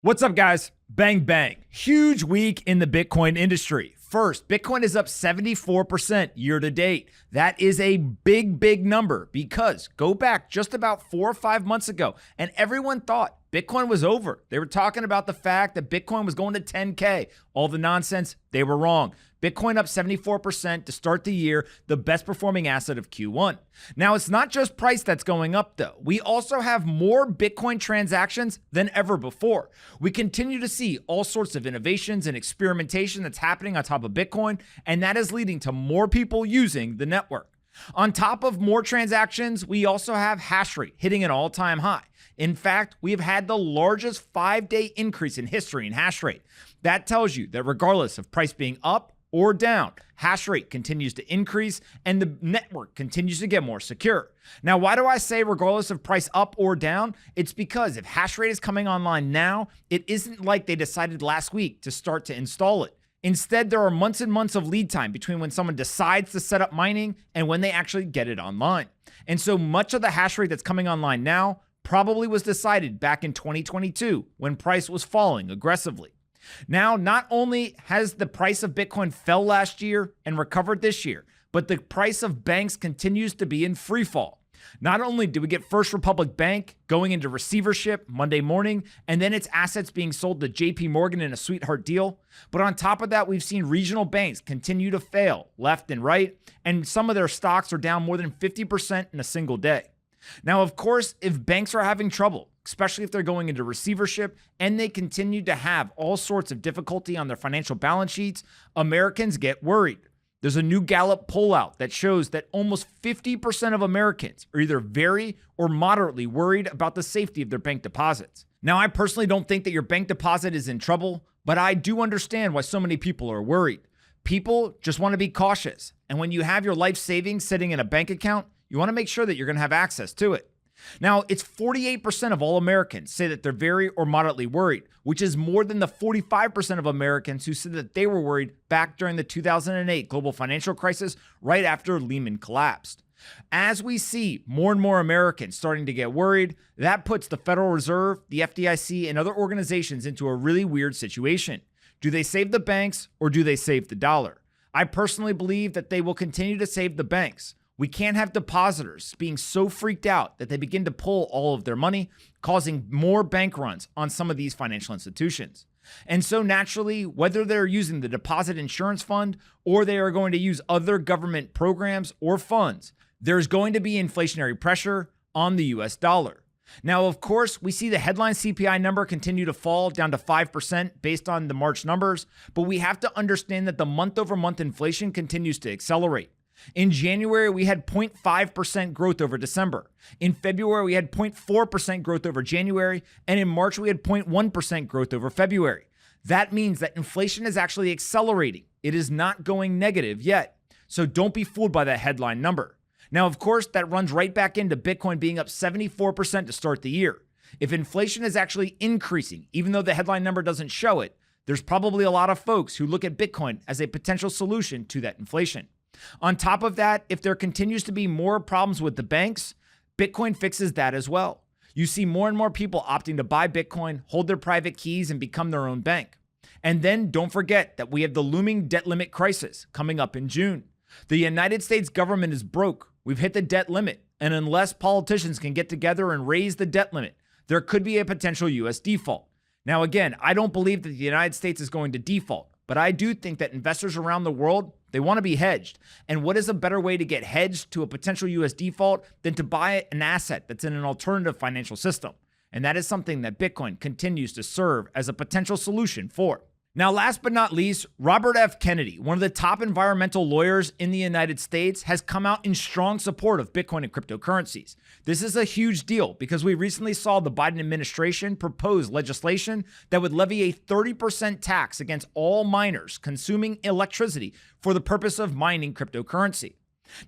What's up, guys? Bang, bang. Huge week in the Bitcoin industry. First, Bitcoin is up 74% year to date. That is a big, big number because go back just about 4 or 5 months ago and everyone thought Bitcoin was over. They were talking about the fact that Bitcoin was going to 10K. All the nonsense, they were wrong. Bitcoin up 74% to start the year, the best performing asset of Q1. Now, it's not just price that's going up, though. We also have more Bitcoin transactions than ever before. We continue to see all sorts of innovations and experimentation that's happening on top of Bitcoin, and that is leading to more people using the network. On top of more transactions, we also have hash rate hitting an all-time high. In fact, we have had the largest 5-day increase in history in hash rate. That tells you that regardless of price being up or down, hash rate continues to increase and the network continues to get more secure. Now, why do I say regardless of price up or down? It's because if hash rate is coming online now, it isn't like they decided last week to start to install it. Instead, there are months and months of lead time between when someone decides to set up mining and when they actually get it online. And so much of the hash rate that's coming online now probably was decided back in 2022 when price was falling aggressively. Now, not only has the price of Bitcoin fell last year and recovered this year, but the price of banks continues to be in free fall. Not only did we get First Republic Bank going into receivership Monday morning, and then its assets being sold to JP Morgan in a sweetheart deal, but on top of that, we've seen regional banks continue to fail left and right, and some of their stocks are down more than 50% in a single day. Now, of course, if banks are having trouble, especially if they're going into receivership and they continue to have all sorts of difficulty on their financial balance sheets, Americans get worried. There's a new Gallup poll out that shows that almost 50% of Americans are either very or moderately worried about the safety of their bank deposits. Now, I personally don't think that your bank deposit is in trouble, but I do understand why so many people are worried. People just want to be cautious. And when you have your life savings sitting in a bank account, you want to make sure that you're going to have access to it. Now, it's 48% of all Americans say that they're very or moderately worried, which is more than the 45% of Americans who said that they were worried back during the 2008 global financial crisis right after Lehman collapsed. As we see more and more Americans starting to get worried, that puts the Federal Reserve, the FDIC, and other organizations into a really weird situation. Do they save the banks or do they save the dollar? I personally believe that they will continue to save the banks. We can't have depositors being so freaked out that they begin to pull all of their money, causing more bank runs on some of these financial institutions. And so naturally, whether they're using the deposit insurance fund or they are going to use other government programs or funds, there's going to be inflationary pressure on the US dollar. Now, of course, we see the headline CPI number continue to fall down to 5% based on the March numbers, but we have to understand that the month-over-month inflation continues to accelerate. In January, we had 0.5% growth over December. In February, we had 0.4% growth over January. And in March, we had 0.1% growth over February. That means that inflation is actually accelerating. It is not going negative yet. So don't be fooled by that headline number. Now, of course, that runs right back into Bitcoin being up 74% to start the year. If inflation is actually increasing, even though the headline number doesn't show it, there's probably a lot of folks who look at Bitcoin as a potential solution to that inflation. On top of that, if there continues to be more problems with the banks, Bitcoin fixes that as well. You see more and more people opting to buy Bitcoin, hold their private keys, and become their own bank. And then don't forget that we have the looming debt limit crisis coming up in June. The United States government is broke. We've hit the debt limit. And unless politicians can get together and raise the debt limit, there could be a potential US default. Now, again, I don't believe that the United States is going to default, but I do think that investors around the world, they want to be hedged. And what is a better way to get hedged to a potential US default than to buy an asset that's in an alternative financial system? And that is something that Bitcoin continues to serve as a potential solution for. Now, last but not least, Robert F. Kennedy, one of the top environmental lawyers in the United States, has come out in strong support of Bitcoin and cryptocurrencies. This is a huge deal because we recently saw the Biden administration propose legislation that would levy a 30% tax against all miners consuming electricity for the purpose of mining cryptocurrency.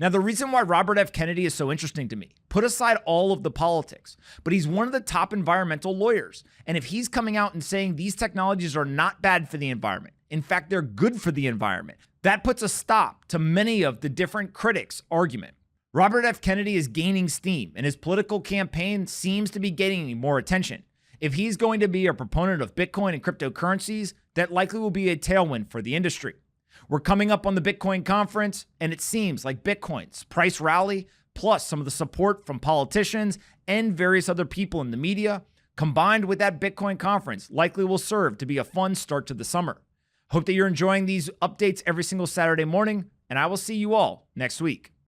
Now, the reason why Robert F. Kennedy is so interesting to me, put aside all of the politics, but he's one of the top environmental lawyers. And if he's coming out and saying these technologies are not bad for the environment, in fact, they're good for the environment, that puts a stop to many of the different critics' argument. Robert F. Kennedy is gaining steam, and his political campaign seems to be getting more attention. If he's going to be a proponent of Bitcoin and cryptocurrencies, that likely will be a tailwind for the industry. We're coming up on the Bitcoin conference, and it seems like Bitcoin's price rally, plus some of the support from politicians and various other people in the media, combined with that Bitcoin conference, likely will serve to be a fun start to the summer. Hope that you're enjoying these updates every single Saturday morning, and I will see you all next week.